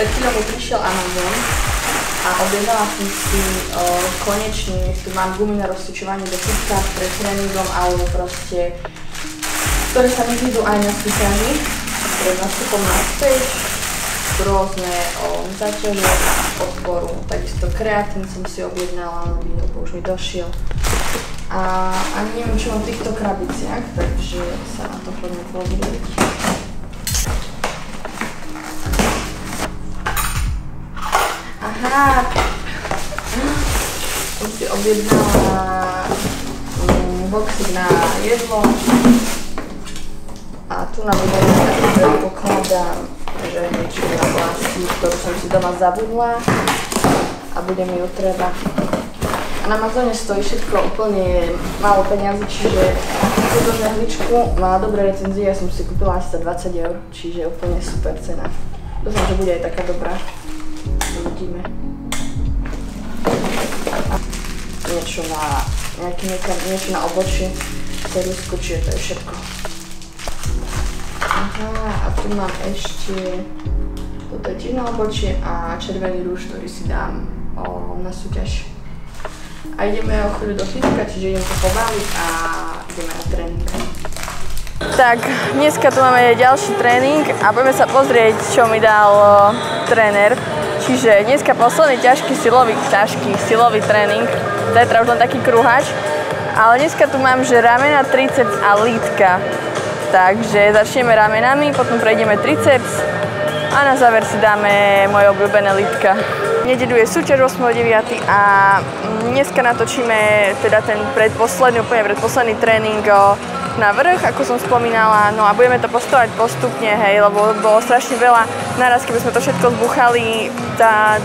Pred chvíľou mi prišiel Amazon a objednala som si konečne, tu mám gumy na rozcvičovanie do fitka pred tréningom alebo proste, ktoré sa mi vyjdú aj na cvičení pred nastupom na stage, rôzne záťaže a podporu. Takisto kreatín som si objednala, lebo už mi došiel. A ani neviem, čo mám v týchto krabiciach, takže sa na to poďme pozrieť. Aha, som si objednala boxík na jedlo a tu na budeme pokladám žehličku na plastik, ktorú som si doma zabudla a bude mi ju treba. A na Amazone stojí všetko úplne málo peniazy, čiže túto žehličku má dobré recenzie, ja som si kúpila asi za 20 €, čiže úplne super cena. Dúfam, že bude aj taká dobrá. Uvidíme. Niečo na obočie, ceruzku, čiže to je všetko. Aha, a tu mám ešte toto je tiež na obočie a červený rúž, ktorý si dám na súťaž. A ideme o chvíľu do fitka, čiže idem to pobáliť a ideme na tréning. Tak, dneska tu máme ďalší tréning a poďme sa pozrieť, čo mi dal tréner. Čiže dneska posledný ťažký silový tréning, zajtra už len taký kruhač, ale dneska tu mám, že ramena, triceps a lítka. Takže začneme ramenami, potom prejdeme triceps a na záver si dáme moje obľúbené lítka. Nedeľu je súťaž 8.9. a dneska natočíme teda ten úplne predposledný tréning na vrch, ako som spomínala, no a budeme to postavať postupne, hej, lebo bolo strašne veľa naraz, keby sme to všetko zbuchali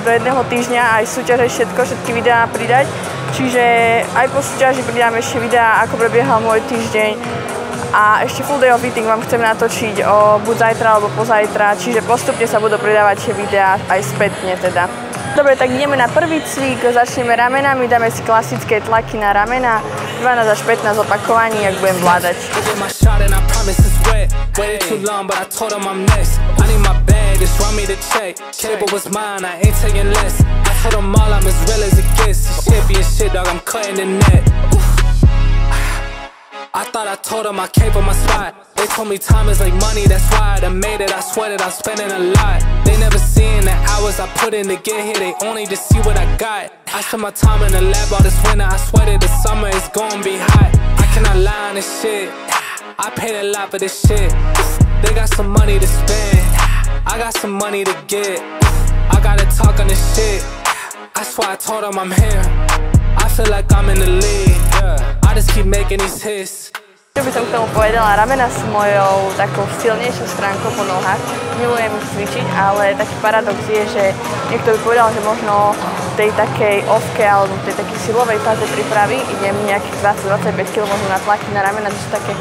do jedného týždňa, aj súťaž, aj všetky videá pridať, čiže aj po súťaži pridám ešte videá, ako prebiehal môj týždeň a ešte full day of eating vám chcem natočiť buď zajtra alebo pozajtra, čiže postupne sa budú pridávať tie videá aj spätne teda. Dobre, tak ideme na prvý cvik, začneme ramenami, dáme si klasické tlaky na ramena, 12 až 15 opakovaní, ak budem vládať. I thought I told them I came from my spot. They told me time is like money, that's why I made it. I swear that I'm spending a lot. They never seen the hours I put in to get here, they only just see what I got. I spent my time in the lab all this winter, I swear that the summer is gonna be hot. I cannot lie on this shit, I paid a lot for this shit. They got some money to spend, I got some money to get. I gotta talk on this shit, I swear I told them I'm here. I feel like I'm in the league, I just keep making these hits. Čo by som k tomu povedala, ramena sú mojou takou silnejšou stránkou po nohách. Milujem ich cvičiť, ale taký paradox je, že niekto by povedal, že možno v tej takej off-ke alebo v tej takej silovej fáze prípravy idem nejakých 20-25 kg možno na tlaky na ramena, že sú také,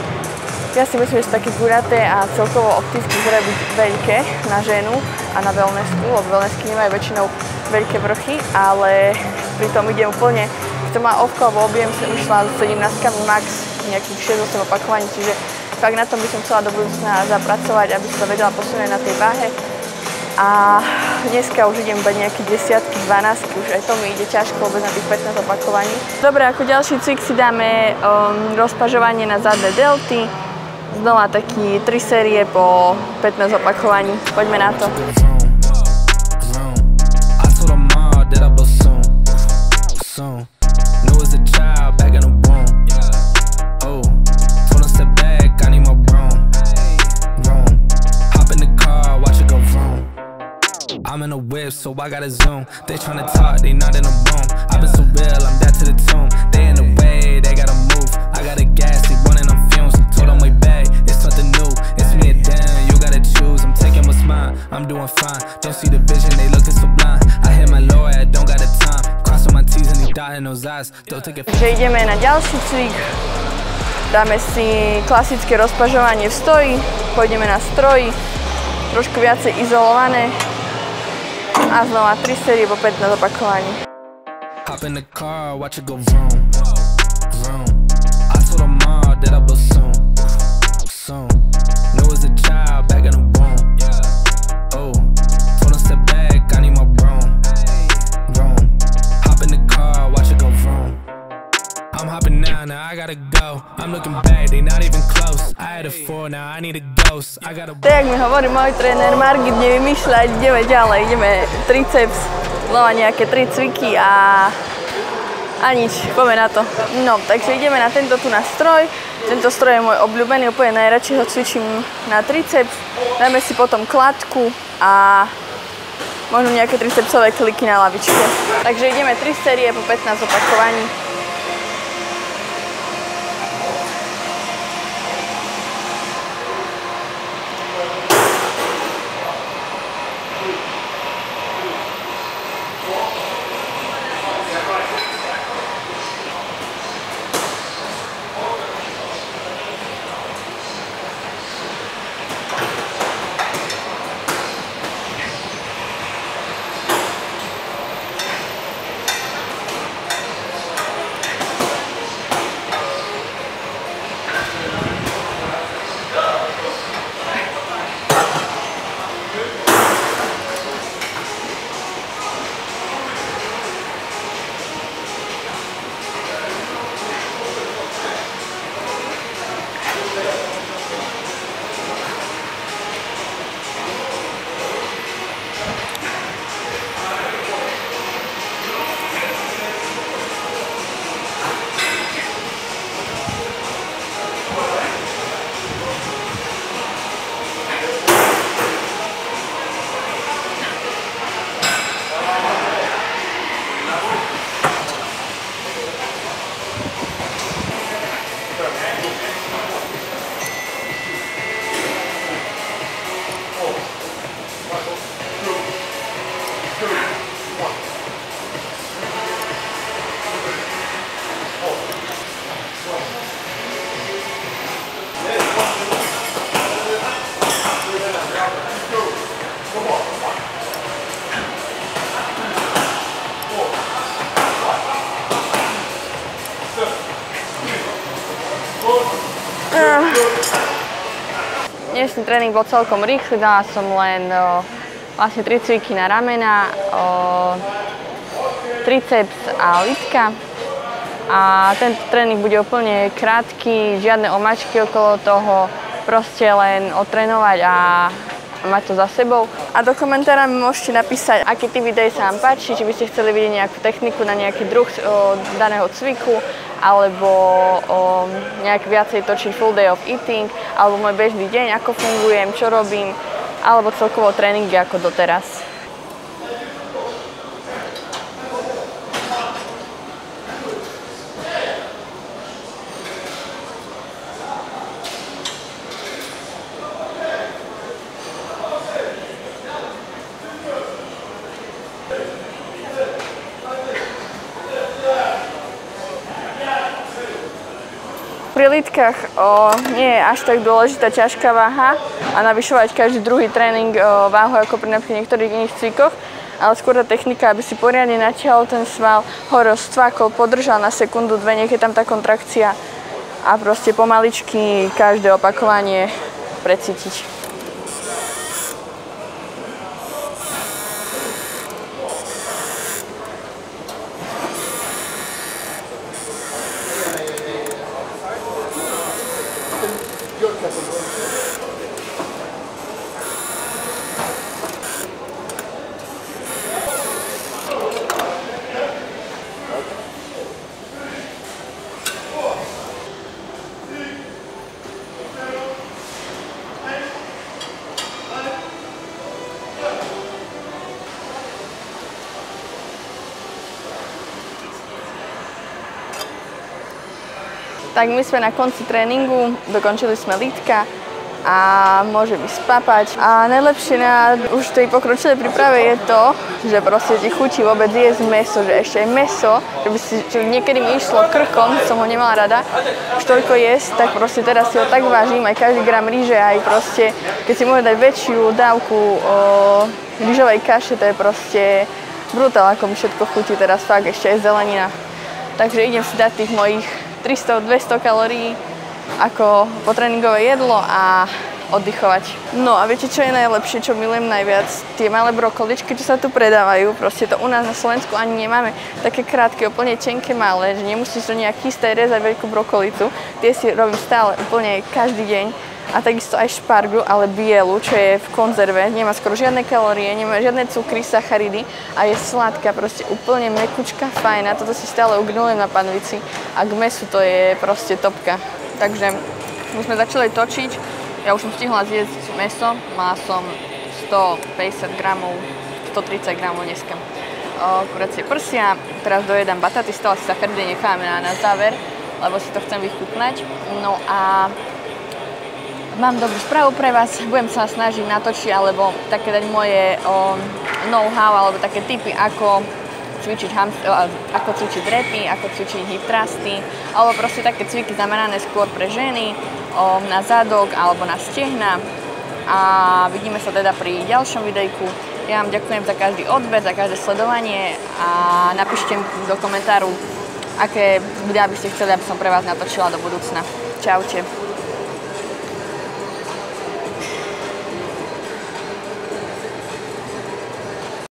ja si myslím, že sú také guľaté a celkovo opticky vyzerajú byť veľké na ženu a na wellnessku, lebo wellnessky nemajú väčšinou veľké vrchy, ale pritom idem úplne, keď to má off-ko alebo objem, som išla s 17 max nejakých 6-8 opakovaní, čiže fakt na tom by som chcela do budúcna zapracovať, aby som sa vedela posunúť na tej váhe. A dneska už idem iba nejaké 10-12, už aj to mi ide ťažko vôbec na tých 15 opakovaní. Dobre, ako ďalší cvik si dáme rozpažovanie na zadné delty. Znova taký 3 série po 15 opakovaní. Poďme na to. I'm in a whip, so I gotta zoom. They tryna talk, they not in a room. I've been so real, I'm dead to the tomb. They in the way, they gotta move. I gotta gas, they running on fumes. Told them way back, it's something new. It's me and Dan, you gotta choose. I'm taking what's mine, I'm doing fine. Don't see the vision, they looking so blind. I hit my lawyer, I don't got the time. Crossing my T's and they dotting those eyes. Don't take it. Takže ideme na ďalší cvik. Dáme si klasické rozpažovanie v stoji. Pôjdeme na stroji. Trošku viacej izolované. A znova 3 série po 15 opakovaní. Hop in the car, watch it go vroom, vroom. I told them all that I will soon, soon. Knew as a child back in the womb. Oh, told them step back, I'm looking back, they not even close. I had a 4, now I need a ghost. I got a... Tak, jak mi hovorí môj tréner Margit, nevymýšľať, ideme ďalej, ideme triceps, znova nejaké 3 cviky a nič, poďme na to. No, takže ideme na tento tu nástroj. Tento stroj je môj obľúbený, úplne najradšej ho cvičím na triceps. Dáme si potom kladku a možno nejaké tricepsové kliky na lavičke. Takže ideme 3 série po 15 opakovaní. Dnešný tréning bol celkom rýchly, dala som len vlastne 3 cviky na ramena, triceps a lítka. A tento tréning bude úplne krátky, žiadne omačky okolo toho, proste len otrénovať a mať to za sebou. A do komentára mi môžete napísať, aký typ videí sa vám páči, či by ste chceli vidieť nejakú techniku na nejaký druh daného cviku, alebo nejak viacej točiť full day of eating, alebo môj bežný deň, ako fungujem, čo robím, alebo celkovo tréningy ako doteraz. Pri lítkach nie je až tak dôležitá ťažká váha a navyšovať každý druhý tréning váhu ako pri niektorých iných cvikoch, ale skôr tá technika, aby si poriadne natiahol ten sval, ho rozcvakol, podržal na sekundu, 2, nech je tam tá kontrakcia a proste pomaličky každé opakovanie precítiť. Tak my sme na konci tréningu, dokončili sme lítka a môžem ísť papať. A najlepšie na už tej pokročilej príprave je to, že proste ti chutí vôbec jesť mäso, že ešte aj mäso, že niekedy mi išlo krkom, som ho nemala rada, už toľko jesť, tak proste teraz si ho tak vážim, aj každý gram ríže, aj proste, keď si môžem dať väčšiu dávku rýžovej kaše, to je proste brutál, ako mi všetko chutí teraz fakt, ešte aj zelenina. Takže idem si dať tých mojich 300-200 kalórií ako potréningové jedlo a oddychovať. No a viete, čo je najlepšie, čo milujem najviac? Tie malé brokoličky, čo sa tu predávajú, proste to u nás na Slovensku ani nemáme. Také krátke, úplne tenké, malé, že nemusíš to nejak chystať, rezať veľkú brokolicu. Tie si robím stále úplne každý deň. A takisto aj šparglu, ale bielu, čo je v konzerve, nemá skoro žiadne kalórie, nemá žiadne cukry, sacharidy a je sladká, proste úplne mekučka, fajná. Toto si stále ugrilujem na panvici a k mesu to je proste topka. Takže my sme začali točiť, ja už som stihla zjesť meso, mala som 150 gramov, 130 gramov dneska. Kuracie prsia, teraz dojedám bataty, stále si sacharidy necháme na záver, lebo si to chcem vychutnať. No a mám dobrú správu pre vás, budem sa snažiť natočiť alebo také dať moje know-how alebo také tipy, ako cvičiť repy, ako cvičiť hip thrusty, alebo proste také cviky zamerané skôr pre ženy, na zadok alebo na stehna. A vidíme sa teda pri ďalšom videjku. Ja vám ďakujem za každý odber, za každé sledovanie a napíšte do komentáru, aké videá by ste chceli, aby som pre vás natočila do budúcna. Čaute.